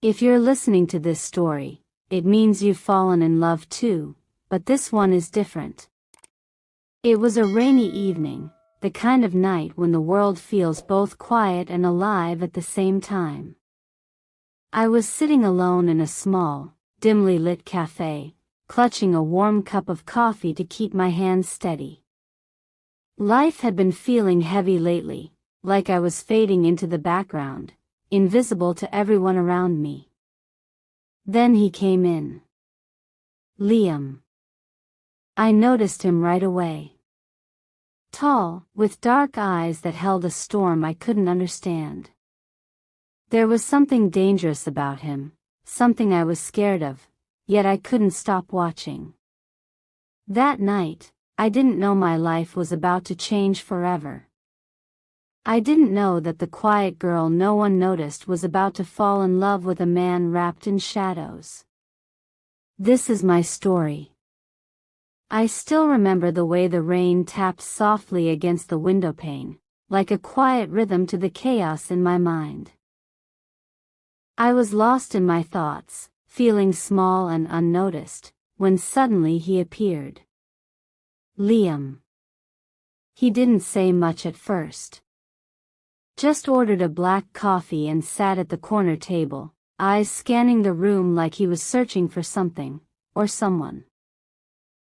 If you're listening to this story, it means you've fallen in love too, but this one is different. It was a rainy evening, the kind of night when the world feels both quiet and alive at the same time. I was sitting alone in a small, dimly lit cafe, clutching a warm cup of coffee to keep my hands steady. Life had been feeling heavy lately, like I was fading into the background, invisible to everyone around me. Then he came in. Liam. I noticed him right away. Tall, with dark eyes that held a storm I couldn't understand. There was something dangerous about him, something I was scared of, yet I couldn't stop watching. That night, I didn't know my life was about to change forever. I didn't know that the quiet girl no one noticed was about to fall in love with a man wrapped in shadows. This is my story. I still remember the way the rain tapped softly against the windowpane, like a quiet rhythm to the chaos in my mind. I was lost in my thoughts, feeling small and unnoticed, when suddenly he appeared. Liam. He didn't say much at first. Just ordered a black coffee and sat at the corner table, eyes scanning the room like he was searching for something, or someone.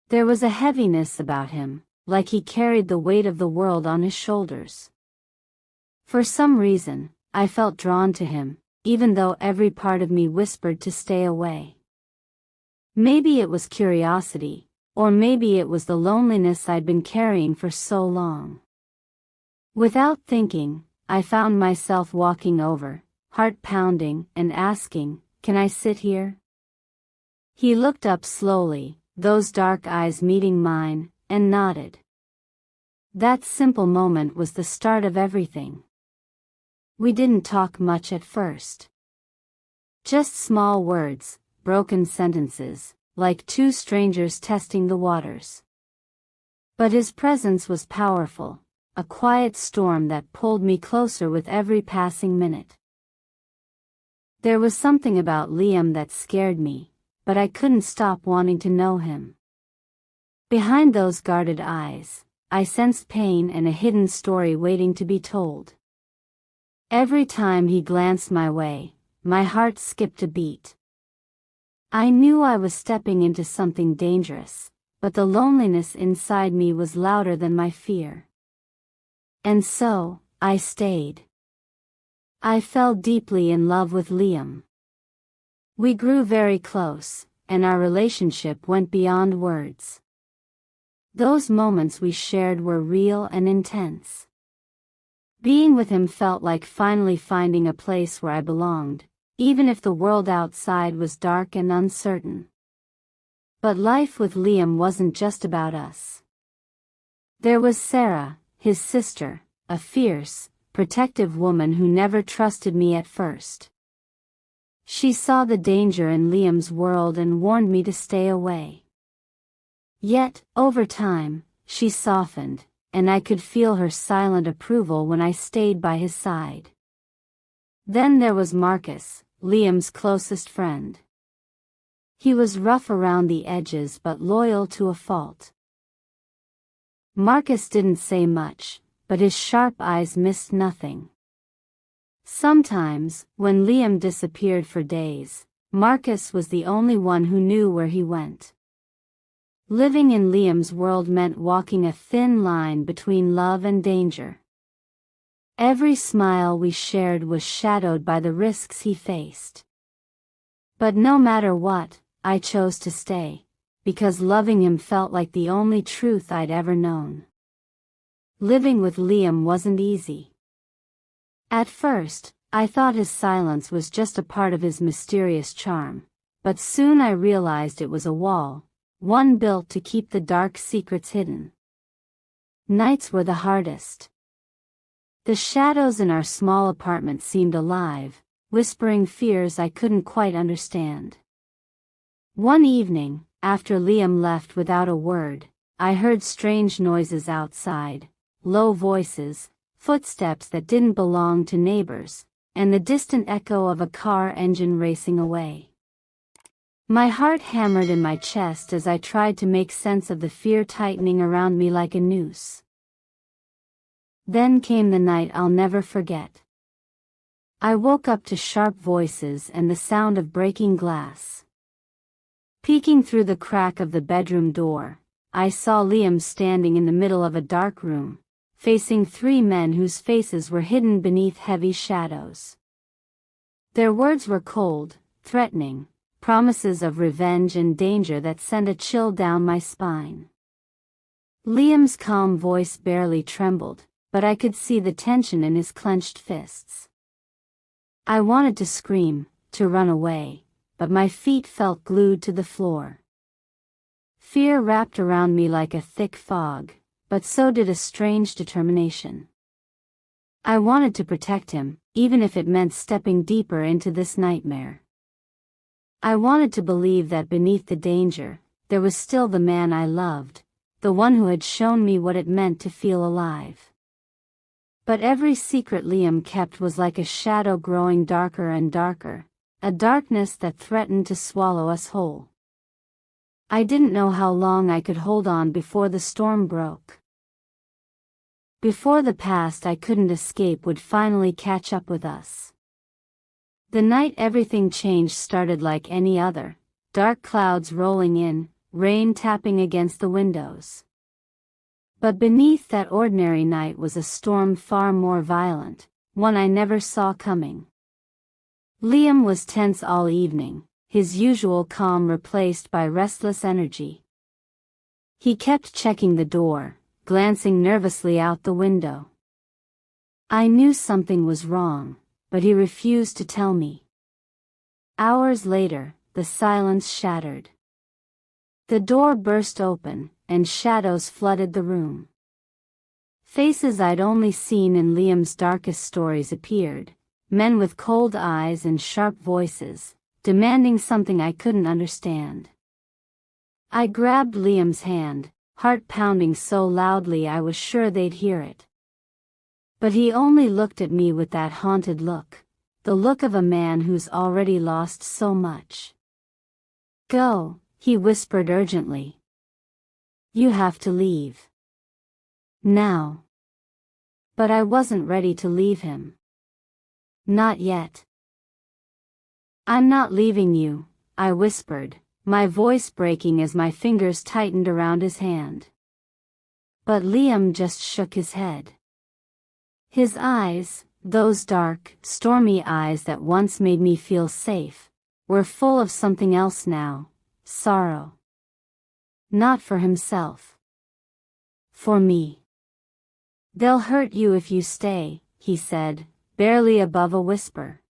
There was a heaviness about him, like he carried the weight of the world on his shoulders. For some reason, I felt drawn to him, even though every part of me whispered to stay away. Maybe it was curiosity, or maybe it was the loneliness I'd been carrying for so long. Without thinking, I found myself walking over, heart pounding, and asking, "Can I sit here?" He looked up slowly, those dark eyes meeting mine, and nodded. That simple moment was the start of everything. We didn't talk much at first. Just small words, broken sentences, like two strangers testing the waters. But his presence was powerful, a quiet storm that pulled me closer with every passing minute. There was something about Liam that scared me, but I couldn't stop wanting to know him. Behind those guarded eyes, I sensed pain and a hidden story waiting to be told. Every time he glanced my way, my heart skipped a beat. I knew I was stepping into something dangerous, but the loneliness inside me was louder than my fear. And so, I stayed. I fell deeply in love with Liam. We grew very close, and our relationship went beyond words. Those moments we shared were real and intense. Being with him felt like finally finding a place where I belonged, even if the world outside was dark and uncertain. But life with Liam wasn't just about us. There was Sarah, his sister, a fierce, protective woman who never trusted me at first. She saw the danger in Liam's world and warned me to stay away. Yet, over time, she softened, and I could feel her silent approval when I stayed by his side. Then there was Marcus, Liam's closest friend. He was rough around the edges but loyal to a fault. Marcus didn't say much, but his sharp eyes missed nothing. Sometimes, when Liam disappeared for days, Marcus was the only one who knew where he went. Living in Liam's world meant walking a thin line between love and danger. Every smile we shared was shadowed by the risks he faced. But no matter what, I chose to stay, because loving him felt like the only truth I'd ever known. Living with Liam wasn't easy. At first, I thought his silence was just a part of his mysterious charm, but soon I realized it was a wall, one built to keep the dark secrets hidden. Nights were the hardest. The shadows in our small apartment seemed alive, whispering fears I couldn't quite understand. One evening, after Liam left without a word, I heard strange noises outside, low voices, footsteps that didn't belong to neighbors, and the distant echo of a car engine racing away. My heart hammered in my chest as I tried to make sense of the fear tightening around me like a noose. Then came the night I'll never forget. I woke up to sharp voices and the sound of breaking glass. Peeking through the crack of the bedroom door, I saw Liam standing in the middle of a dark room, facing three men whose faces were hidden beneath heavy shadows. Their words were cold, threatening, promises of revenge and danger that sent a chill down my spine. Liam's calm voice barely trembled, but I could see the tension in his clenched fists. I wanted to scream, to run away, but my feet felt glued to the floor. Fear wrapped around me like a thick fog, but so did a strange determination. I wanted to protect him, even if it meant stepping deeper into this nightmare. I wanted to believe that beneath the danger, there was still the man I loved, the one who had shown me what it meant to feel alive. But every secret Liam kept was like a shadow growing darker and darker, a darkness that threatened to swallow us whole. I didn't know how long I could hold on before the storm broke. Before the past I couldn't escape would finally catch up with us. The night everything changed started like any other, dark clouds rolling in, rain tapping against the windows. But beneath that ordinary night was a storm far more violent, one I never saw coming. Liam was tense all evening, his usual calm replaced by restless energy. He kept checking the door, glancing nervously out the window. I knew something was wrong, but he refused to tell me. Hours later, the silence shattered. The door burst open, and shadows flooded the room. Faces I'd only seen in Liam's darkest stories appeared, men with cold eyes and sharp voices, demanding something I couldn't understand. I grabbed Liam's hand, heart pounding so loudly I was sure they'd hear it. But he only looked at me with that haunted look, the look of a man who's already lost so much. "Go," he whispered urgently. "You have to leave. Now." But I wasn't ready to leave him. Not yet. "I'm not leaving you," I whispered, my voice breaking as my fingers tightened around his hand. But Liam just shook his head. His eyes, those dark, stormy eyes that once made me feel safe, were full of something else now, sorrow. Not for himself. For me. "They'll hurt you if you stay," he said, barely above a whisper.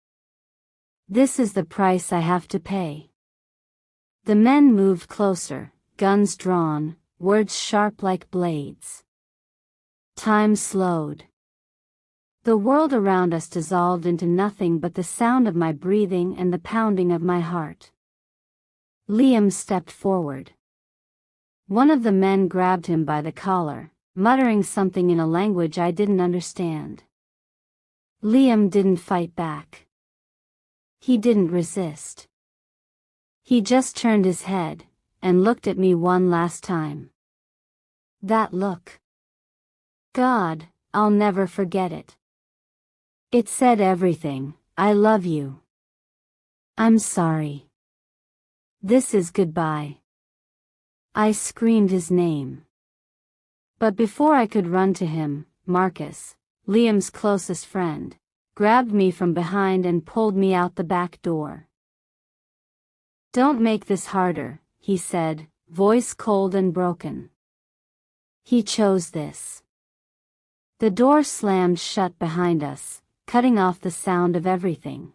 "This is the price I have to pay." The men moved closer, guns drawn, words sharp like blades. Time slowed. The world around us dissolved into nothing but the sound of my breathing and the pounding of my heart. Liam stepped forward. One of the men grabbed him by the collar, muttering something in a language I didn't understand. Liam didn't fight back. He didn't resist. He just turned his head, and looked at me one last time. That look. God, I'll never forget it. It said everything. "I love you. I'm sorry. This is goodbye." I screamed his name. But before I could run to him, Marcus, Liam's closest friend, grabbed me from behind and pulled me out the back door. "Don't make this harder," he said, voice cold and broken. He chose this. The door slammed shut behind us, cutting off the sound of everything.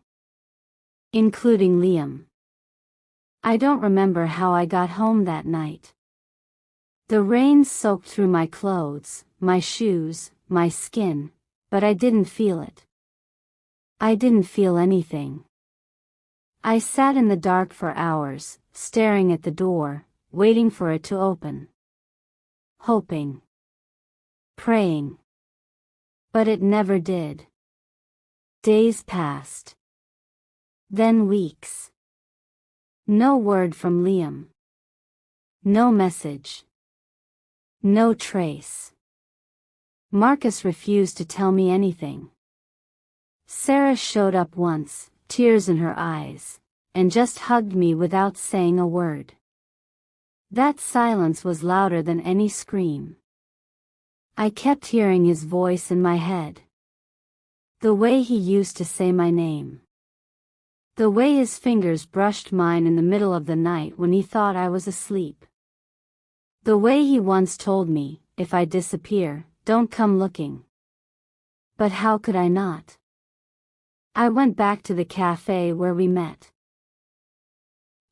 Including Liam. I don't remember how I got home that night. The rain soaked through my clothes, my shoes, my skin, but I didn't feel it. I didn't feel anything. I sat in the dark for hours, staring at the door, waiting for it to open. Hoping. Praying. But it never did. Days passed. Then weeks. No word from Liam. No message. No trace. Marcus refused to tell me anything. Sarah showed up once, tears in her eyes, and just hugged me without saying a word. That silence was louder than any scream. I kept hearing his voice in my head. The way he used to say my name. The way his fingers brushed mine in the middle of the night when he thought I was asleep. The way he once told me, if I disappear, don't come looking. But how could I not? I went back to the cafe where we met.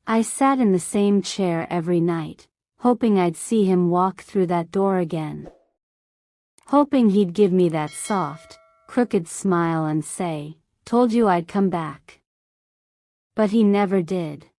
I sat in the same chair every night, hoping I'd see him walk through that door again. Hoping he'd give me that soft, crooked smile and say, "Told you I'd come back." But he never did.